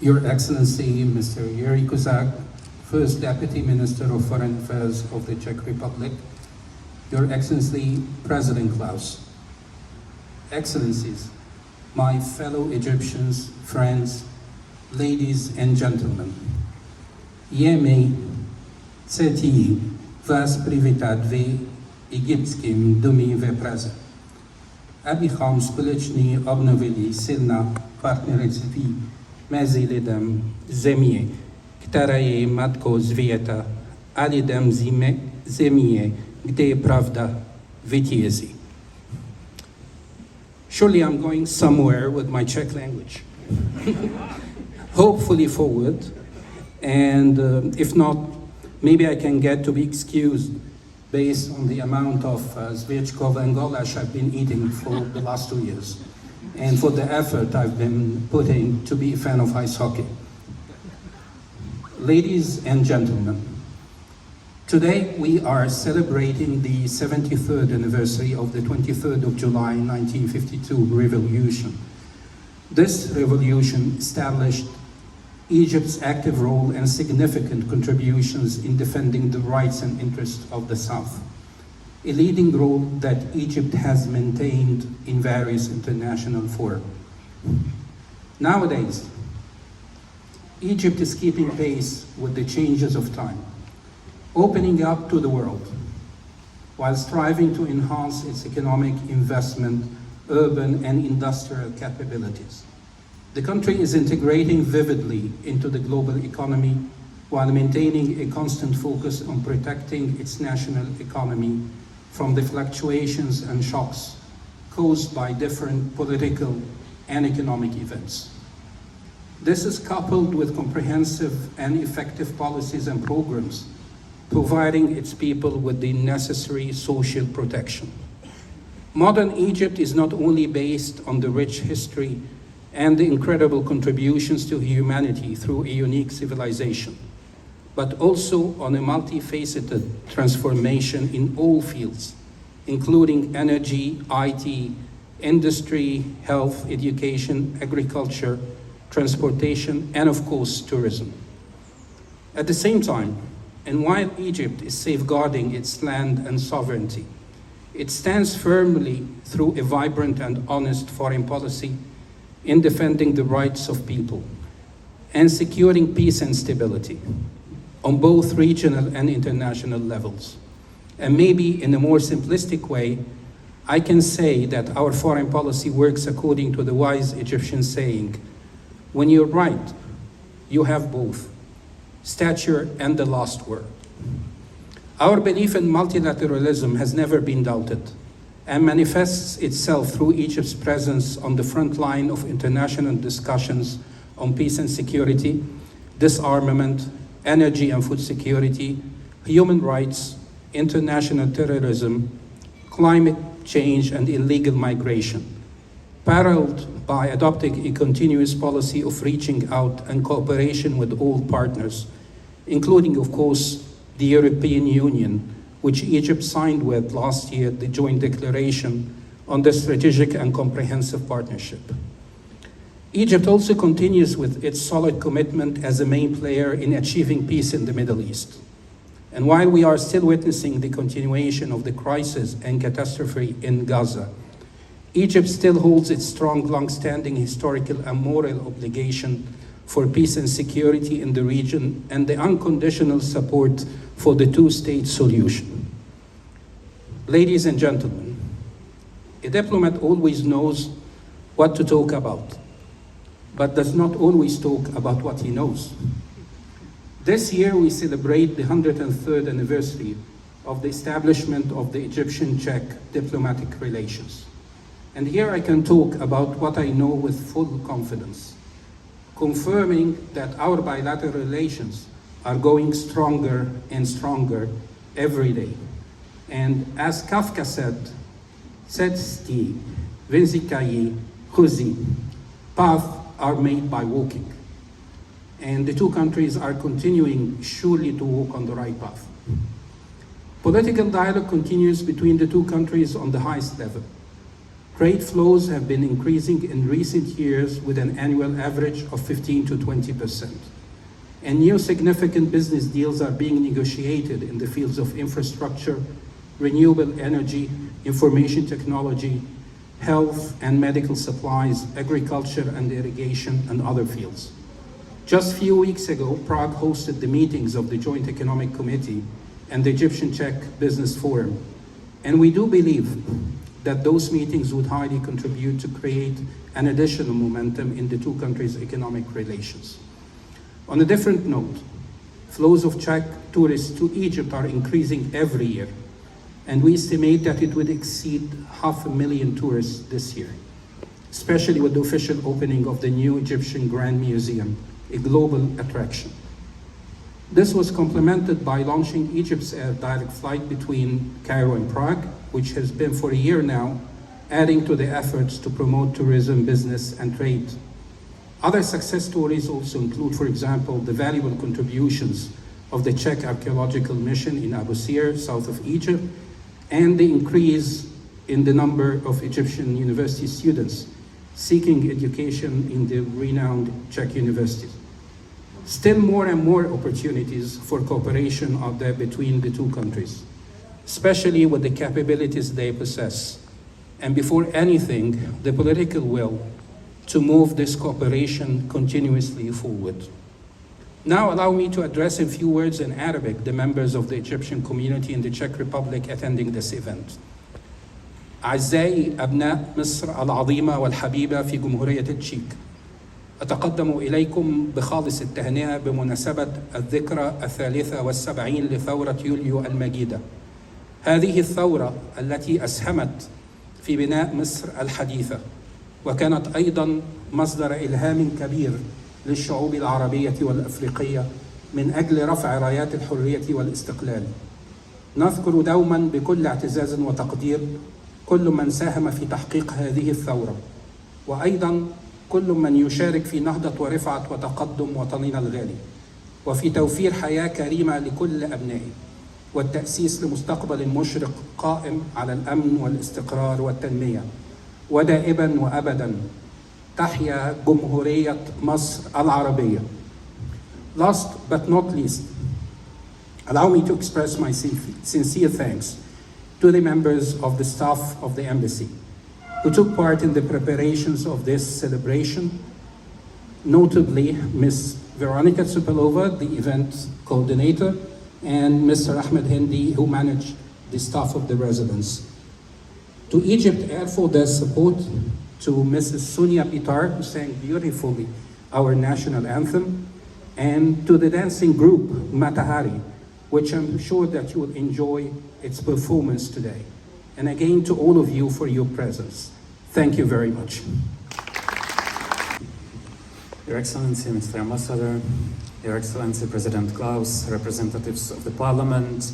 Your Excellency, Mr. Jiří Kuzák, First Deputy Minister of Foreign Affairs of the Czech Republic, Your Excellency, President Klaus, Excellencies, my fellow Egyptians, friends, ladies and gentlemen, je mi ctí vás přivítat v egyptském domě v Praze, abychom společně obnovili silná partnerství mezi lidem země, která je matkou světa, a lidem země, kde pravda vítězí. Surely I'm going somewhere with my Czech language. Hopefully forward, and if not, maybe I can get to be excused based on the amount of Svěčkov and goulash I've been eating for the last 2 years, and for the effort I've been putting to be a fan of ice hockey. Ladies and gentlemen, today we are celebrating the 73rd anniversary of the 23rd of July 1952 revolution. This revolution established Egypt's active role and significant contributions in defending the rights and interests of the South, a leading role that Egypt has maintained in various international fora. Nowadays, Egypt is keeping pace with the changes of time, opening up to the world, while striving to enhance its economic investment, urban and industrial capabilities. The country is integrating vividly into the global economy while maintaining a constant focus on protecting its national economy from the fluctuations and shocks caused by different political and economic events. This is coupled with comprehensive and effective policies and programs, providing its people with the necessary social protection. Modern Egypt is not only based on the rich history and the incredible contributions to humanity through a unique civilization, but also on a multifaceted transformation in all fields, including energy, IT, industry, health, education, agriculture, transportation, and of course, tourism. At the same time, and while Egypt is safeguarding its land and sovereignty, it stands firmly through a vibrant and honest foreign policy in defending the rights of people and securing peace and stability on both regional and international levels. And maybe in a more simplistic way, I can say that our foreign policy works according to the wise Egyptian saying, when you're right, you have both, stature and the last word. Our belief in multilateralism has never been doubted and manifests itself through Egypt's presence on the front line of international discussions on peace and security, disarmament, energy and food security, human rights, international terrorism, climate change and illegal migration, paralleled by adopting a continuous policy of reaching out and cooperation with all partners, including, of course, the European Union, which Egypt signed with last year the joint declaration on the strategic and comprehensive partnership. Egypt also continues with its solid commitment as a main player in achieving peace in the Middle East. And while we are still witnessing the continuation of the crisis and catastrophe in Gaza, Egypt still holds its strong, long-standing historical and moral obligation for peace and security in the region and the unconditional support for the two-state solution. Ladies and gentlemen, a diplomat always knows what to talk about, but does not always talk about what he knows. This year we celebrate the 103rd anniversary of the establishment of the Egyptian-Czech diplomatic relations. And here I can talk about what I know with full confidence, confirming that our bilateral relations are going stronger and stronger every day. And as Kafka said, cesty vznikají chůzí, paths are made by walking. And the two countries are continuing surely to walk on the right path. Political dialogue continues between the two countries on the highest level. Trade flows have been increasing in recent years with an annual average of 15 to 20%. And new significant business deals are being negotiated in the fields of infrastructure, renewable energy, information technology, health and medical supplies, agriculture and irrigation, and other fields. Just a few weeks ago, Prague hosted the meetings of the Joint Economic Committee and the Egyptian-Czech Business Forum. And we do believe that those meetings would highly contribute to create an additional momentum in the two countries' economic relations. On a different note, flows of Czech tourists to Egypt are increasing every year, and we estimate that it would exceed 500,000 tourists this year, especially with the official opening of the new Egyptian Grand Museum, a global attraction. This was complemented by launching Egypt's Air direct flight between Cairo and Prague, which has been for a year now, adding to the efforts to promote tourism, business, and trade. Other success stories also include, for example, the valuable contributions of the Czech archaeological mission in Abu Sir, south of Egypt, and the increase in the number of Egyptian university students seeking education in the renowned Czech universities. Still more and more opportunities for cooperation are there between the two countries, especially with the capabilities they possess, and before anything, the political will to move this cooperation continuously forward. Now allow me to address in few words in Arabic the members of the Egyptian community in the Czech Republic attending this event. أعزائي أبناء مصر العظيمة والحبيبة في جمهورية التشيك، أتقدم إليكم بخالص التهنئة بمناسبة الذكرى 73 لثورة يوليو المجيدة. هذه الثورة التي أسهمت في بناء مصر الحديثة، وكانت أيضاً مصدر إلهام كبير للشعوب العربية والأفريقية من أجل رفع رايات الحرية والاستقلال. نذكر دوماً بكل اعتزاز وتقدير كل من ساهم في تحقيق هذه الثورة، وأيضاً كل من يشارك في نهضة ورفعة وتقدم وطننا الغالي، وفي توفير حياة كريمة لكل أبنائه، والتأسيس لمستقبل مشرق قائم على الأمن والاستقرار والتنمية. ودائما وأبدا تحيا جمهورية مصر العربية. Last but not least, allow me to express my sincere thanks to the members of the staff of the embassy who took part in the preparations of this celebration, notably Ms. Veronika Tsupalova, the event coordinator, and Mr. Ahmed Hindi, who managed the staff of the residence. To Egypt Air for their support, to Mrs. Sunia Pitar, who sang beautifully our national anthem, and to the dancing group Matahari, which I'm sure that you will enjoy its performance today. And again, to all of you for your presence. Thank you very much. Your Excellency, Mr. Ambassador, Your Excellency, President Klaus, representatives of the Parliament,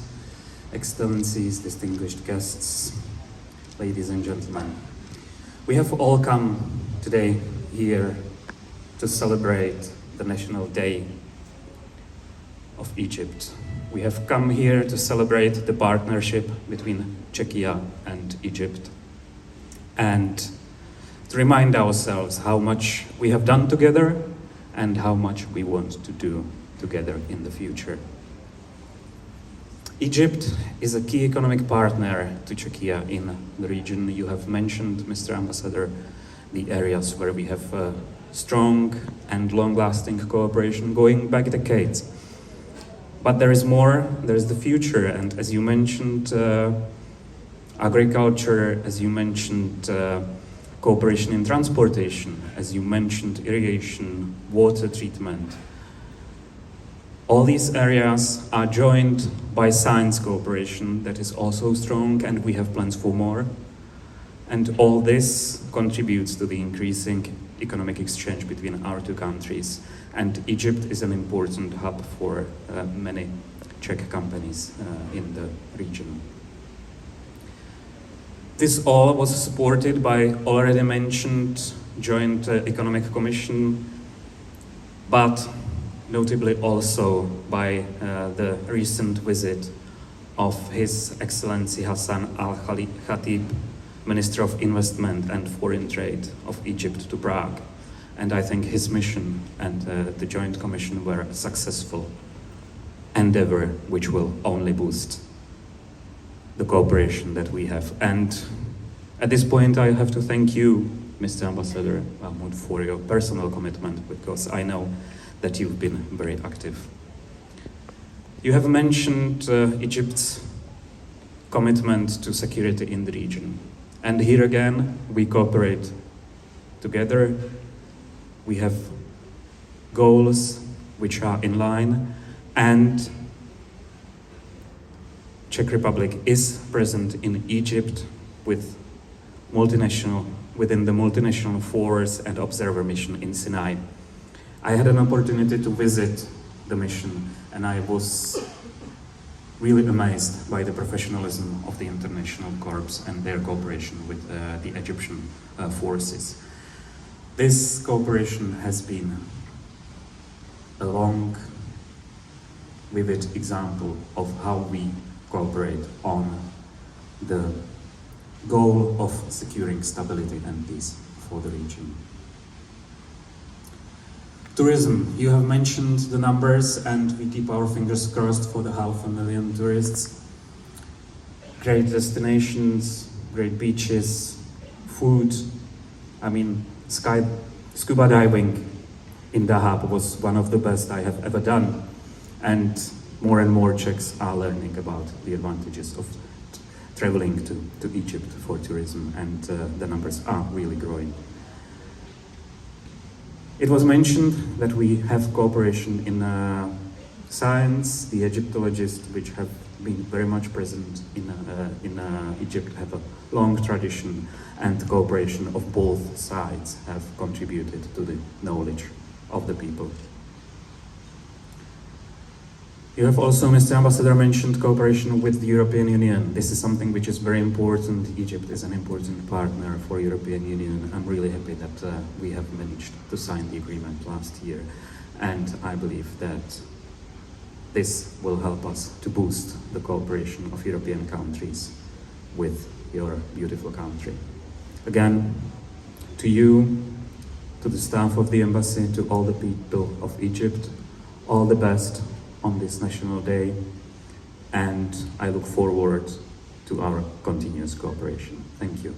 Excellencies, distinguished guests, ladies and gentlemen. We have all come today here to celebrate the National Day of Egypt. We have come here to celebrate the partnership between Czechia and Egypt and to remind ourselves how much we have done together and how much we want to do together in the future. Egypt is a key economic partner to Czechia in the region. You have mentioned, Mr. Ambassador, the areas where we have strong and long-lasting cooperation going back decades. But there is more, there is the future, and as you mentioned, agriculture, as you mentioned, cooperation in transportation, as you mentioned, irrigation, water treatment. All these areas are joined by science cooperation that is also strong, and we have plans for more. And all this contributes to the increasing economic exchange between our two countries. And Egypt is an important hub for many Czech companies in the region. This all was supported by already mentioned Joint Economic Commission, but notably also by the recent visit of His Excellency Hassan Al-Khatib Minister of Investment and Foreign Trade of Egypt to Prague. And I think his mission and the Joint Commission were a successful endeavor which will only boost the cooperation that we have. And at this point I have to thank you, Mr. Ambassador Mahmoud, for your personal commitment, because I know that you've been very active. You have mentioned Egypt's commitment to security in the region. And here again, we cooperate together. We have goals which are in line, and Czech Republic is present in Egypt within the multinational force and observer mission in Sinai. I had an opportunity to visit the mission, and I was really amazed by the professionalism of the international corps and their cooperation with the Egyptian forces. This cooperation has been a long, vivid example of how we cooperate on the goal of securing stability and peace for the region. Tourism, you have mentioned the numbers, and we keep our fingers crossed for the 500,000 tourists. Great destinations, great beaches, food. I mean, scuba diving in Dahab was one of the best I have ever done. And more Czechs are learning about the advantages of traveling to Egypt for tourism, and the numbers are really growing. It was mentioned that we have cooperation in science. The Egyptologists, which have been very much present in Egypt, have a long tradition, and the cooperation of both sides have contributed to the knowledge of the people. You have also, Mr. Ambassador, mentioned cooperation with the European Union. This is something which is very important. Egypt is an important partner for European Union. I'm really happy that we have managed to sign the agreement last year. And I believe that this will help us to boost the cooperation of European countries with your beautiful country. Again, to you, to the staff of the embassy, to all the people of Egypt, all the best on this National Day, and I look forward to our continuous cooperation. Thank you.